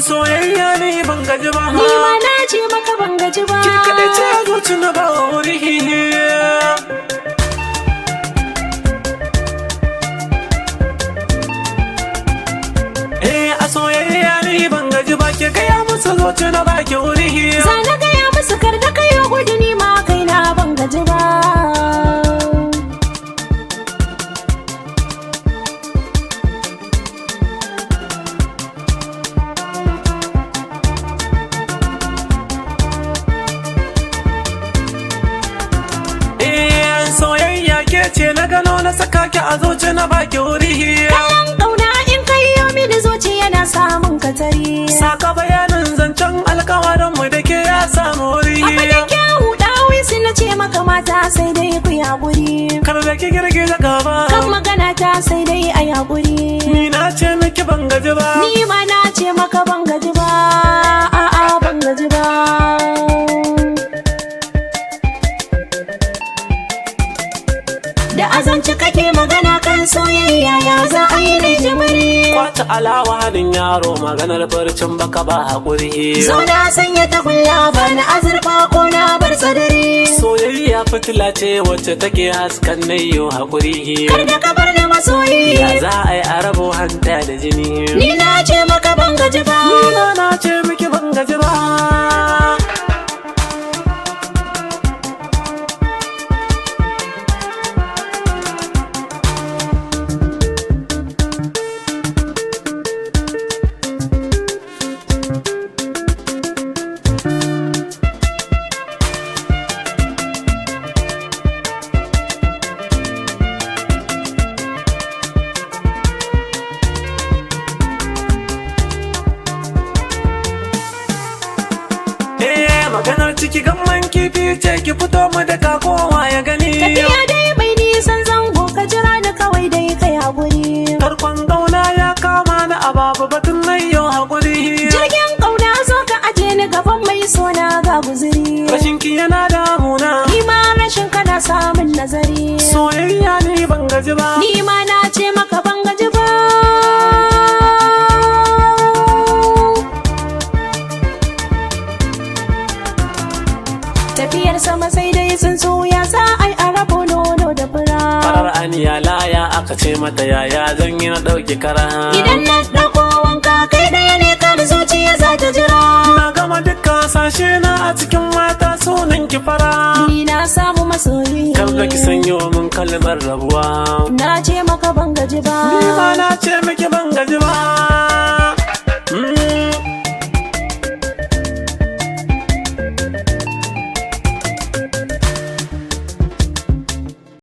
Soyayya ne ban gaji ba, Ni ma na ce maka ban gaji ba. ki kaɗai ce zuci na ba wuri. A soyayya ne ban gaji ba, ki gaya musu zuci na ba ki wuri. Za na gaya musu kar da kayo gudu ni ma kaina ban gaji ba. Soyayya ke ce na gano na saka ki a zuci na ba ki wuri. Kayan ƙauna in kai yo mini zuci yana samun katari. Saka bayanin zancen alkawarin mu da ke ya samu wuri. Abu da kyawu ɗawi su na ce maka mata sai dai ku yi haƙuri. Kar da ki girgiza gaba, Kan magana ta sai dai a yi haƙuri. ni na ce miki ban gaji ba. Ni ma na ce maka ban gaji ba. A'a ban gaji ba. Da azanci kake magana kan soyayya ya za a yi ne jimiri. Kwata alawa hadin yaro maganar barcin baka ba haƙuri. Zo na sanya tagulla ba na azurfa ko na bar tsadari. Soyayya fitila ce wacce take haskan nayo haƙuri. Kar da ka bar da masoyi. Ya za a yi a rabo hanta da jini. Ni na ce maka ban gaji ba. Ni na ce miki ban gaji ba. Maganar ciki gamman kifi ce ki fito mu da kowa ya gani. Tafiya dai mai nisan zango ka jira da kawai dai kai haƙuri. Tarkon gauna ya kama ni a babu batun mai yau haƙuri. Jirgin ƙauna zo ka aje ni gaban mai sona ga guziri. Rashin ki yana damuna, Ni ma rashin kana samun nazari. soyayya ni ban gaji ba. Ni ma na ce maka ban gaji ba. Tafiyar sama sai dai tsuntsu ya sa ai a rabo nono da fura. Farar aniya laya aka ce mata yaya zan yi na ɗauki kara. Idan na ɗauko wanka kai ɗaya ne kan zuciya za ta jira. Na gama dukka sashe na a cikin mata sunan ki fara. Ni na samu masoyi. Kar da ki sanyo min kalmar rabuwa. Na ce maka ban gaji ba. Ni ma na ce miki ban gaji ba.